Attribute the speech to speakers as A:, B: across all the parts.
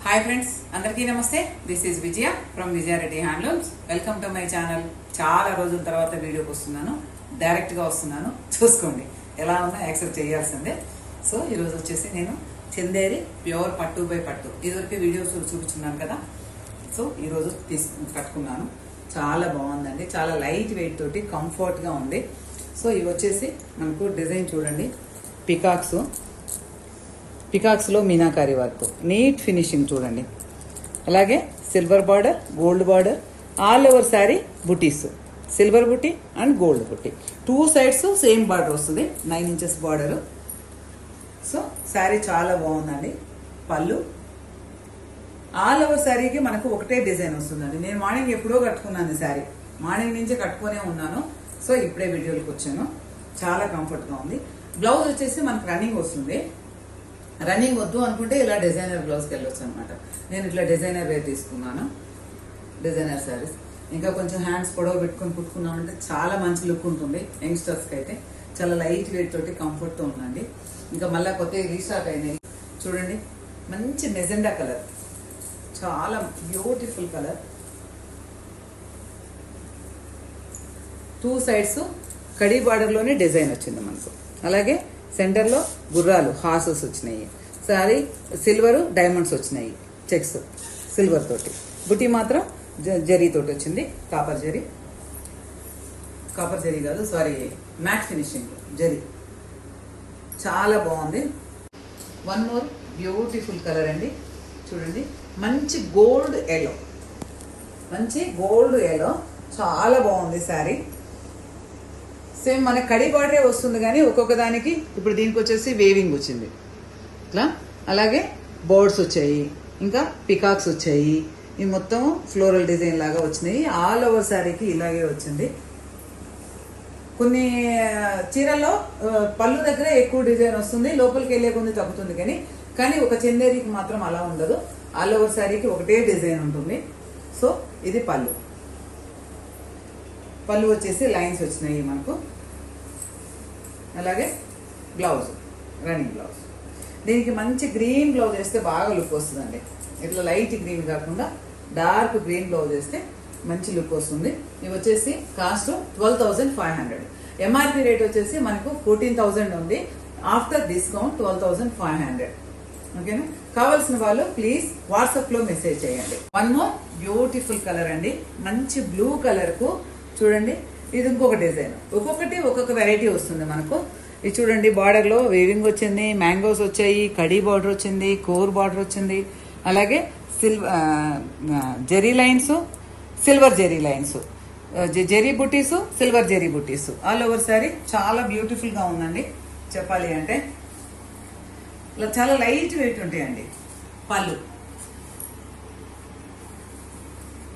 A: Hi friends, అందరికీ నమస్తే. This is Vijaya from Vijaya Reddy handlooms. Welcome to my channel. చాలా రోజుల తర్వాత వీడియోకి వస్తున్నాను, డైరెక్ట్గా వస్తున్నాను. చూసుకోండి ఎలా ఉన్నా యాక్సెప్ట్ చేయాల్సిందే. సో ఈరోజు వచ్చేసి నేను చందేరి ప్యూర్ పట్టు బై పట్టు ఇదివరకు వీడియోస్ చూపించున్నాను కదా. సో ఈరోజు కట్టుకున్నాను. చాలా బాగుందండి, చాలా లైట్ వెయిట్ తోటి కంఫర్ట్గా ఉంది. సో ఇవి వచ్చేసి మనకు డిజైన్ చూడండి, పికాక్స్లో మీనాకారి వర్క్, నీట్ ఫినిషింగ్ చూడండి. అలాగే silver border, gold border, all over sari buttis, silver buti and gold buti, two sides same border వస్తుంది, 9 inches బార్డర్. సో శారీ చాలా బాగుందండి. పళ్ళు ఆల్ ఓవర్ శారీకి మనకు ఒకటే డిజైన్ వస్తుందండి. నేను మార్నింగ్ ఎప్పుడో కట్టుకున్నాను శారీ, మార్నింగ్ నుంచి కట్టుకునే ఉన్నాను. సో ఇప్పుడే వీడియోకి వచ్చాను. చాలా కంఫర్ట్గా ఉంది. బ్లౌజ్ వచ్చేసి మనకు రన్నింగ్ వస్తుంది. రన్నింగ్ వద్దు అనుకుంటే ఇలా డిజైనర్ బ్లౌజ్కి వెళ్ళొచ్చు అనమాట. నేను ఇట్లా డిజైనర్ వేర్ తీసుకున్నాను, డిజైనర్ శారీస్. ఇంకా కొంచెం హ్యాండ్స్ పొడవు పెట్టుకొని కుట్టుకున్నామంటే చాలా మంచి లుక్ ఉంటుంది. యంగ్స్టర్స్కి అయితే చాలా లైట్ వెయిట్ తోటి కంఫర్ట్తో ఉందండి. ఇంకా మళ్ళీ కొత్త రీస్టార్ట్ అయినాయి చూడండి. మంచి మెజెండా కలర్, చాలా బ్యూటిఫుల్ కలర్. టూ సైడ్స్ కడీ బార్డర్లోనే డిజైన్ వచ్చింది మనకు. అలాగే సెంటర్లో గుర్రాలు, హార్సెస్ వచ్చినాయి. సారీ సిల్వర్ డైమండ్స్ వచ్చినాయి, చెక్స్ సిల్వర్ తోటి. బుటీ మాత్రం జరీ తోటి వచ్చింది, కాపర్ జరీ కాదు సారీ, మ్యాట్ ఫినిషింగ్ జరీ. చాలా బాగుంది. వన్ మోర్ బ్యూటిఫుల్ కలర్ అండి చూడండి. మంచి గోల్డ్ ఎల్లో, చాలా బాగుంది శారీ. సేమ్ మన కడి బార్డరే వస్తుంది కానీ ఒక్కొక్క దానికి ఇప్పుడు దీనికి వచ్చేసి వేవింగ్ వచ్చింది ఇట్లా. అలాగే బోర్డ్స్ వచ్చాయి, ఇంకా పికాక్స్ వచ్చాయి. ఇవి మొత్తం ఫ్లోరల్ డిజైన్ లాగా వచ్చినాయి. ఆల్ ఓవర్ శారీకి ఇలాగే వచ్చింది. కొన్ని చీరల్లో పళ్ళు దగ్గర ఎక్కువ డిజైన్ వస్తుంది, లోపలికి వెళ్ళే కొంది తగ్గుతుంది. కానీ ఒక చందేరికి మాత్రం అలా ఉండదు. ఆల్ ఓవర్ శారీకి ఒకటే డిజైన్ ఉంటుంది. సో ఇది పళ్ళు వచ్చేసి లైన్స్ వచ్చినాయి మనకు. అలాగే బ్లౌజ్, రన్నింగ్ బ్లౌజ్. దీనికి మంచి గ్రీన్ బ్లౌజ్ వేస్తే బాగా లుక్ వస్తుందండి. ఇట్లా లైట్ గ్రీన్ కాకుండా డార్క్ గ్రీన్ బ్లౌజ్ వేస్తే మంచి లుక్ వస్తుంది. ఇవి వచ్చేసి కాస్ట్ 12,500. ఎంఆర్పి రేట్ వచ్చేసి మనకు 14,000 ఉంది. After discount 12,500. ఓకేనా? కావాల్సిన వాళ్ళు ప్లీజ్ వాట్సాప్లో మెసేజ్ చేయండి. వన్ మోర్ బ్యూటిఫుల్ కలర్ అండి, మంచి బ్లూ కలర్కు చూడండి. ఇది ఇంకొక డిజైన్, ఒక్కొక్కటి ఒక్కొక్క వెరైటీ వస్తుంది మనకు. ఇది చూడండి, బార్డర్లో వేవింగ్ వచ్చింది, మ్యాంగోస్ వచ్చాయి, కడీ బార్డర్ వచ్చింది, కోర్ బార్డర్ వచ్చింది. అలాగే zari lines, silver zari lines, zari బుటీస్, సిల్వర్ జెరీ బుటీస్. ఆల్ ఓవర్ శారీ చాలా బ్యూటిఫుల్గా ఉందండి. చెప్పాలి అంటే ఇలా చాలా లైట్ వెయిట్ ఉంటాయండి.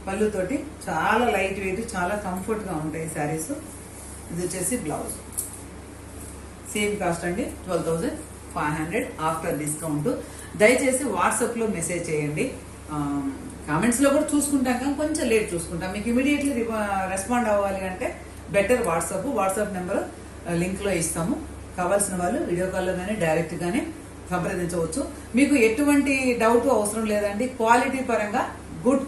A: పళ్ళుతోటి చాలా లైట్ వెయిట్, చాలా కంఫర్ట్గా ఉంటాయి శారీస్. ఇది వచ్చేసి బ్లౌజ్. సేమ్ కాస్ట్ అండి, 12,500 ఆఫ్టర్ డిస్కౌంట్. దయచేసి వాట్సాప్లో మెసేజ్ చేయండి. కామెంట్స్లో కూడా చూసుకుంటాం కానీ కొంచెం లేట్ చూసుకుంటాం. మీకు ఇమీడియట్లీ రెస్పాండ్ అవ్వాలి అంటే బెటర్ వాట్సాప్ నెంబర్ లింక్లో ఇస్తాము. కావాల్సిన వాళ్ళు వీడియో కాల్లో కానీ డైరెక్ట్గానే సంప్రదించవచ్చు. మీకు ఎటువంటి డౌట్ అవసరం లేదండి. క్వాలిటీ పరంగా గుడ్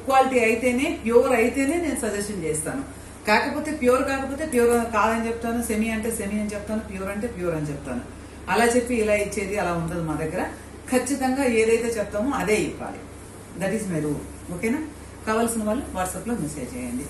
A: క్వాలిటీ అయితేనే, ప్యూర్ అయితేనే నేను సజెషన్ చేస్తాను. కాకపోతే ప్యూర్ కాదని చెప్తాను, సెమీ అంటే సెమీ అని చెప్తాను, ప్యూర్ అంటే ప్యూర్ అని చెప్తాను. అలా చెప్పి ఇలా ఇచ్చేది అలా ఉండదు మా దగ్గర. ఖచ్చితంగా ఏదైతే చెప్తామో అదే ఇవ్వాలి. That is my rule. ఓకేనా? కావాల్సిన వాళ్ళు వాట్సాప్లో మెసేజ్ చేయండి.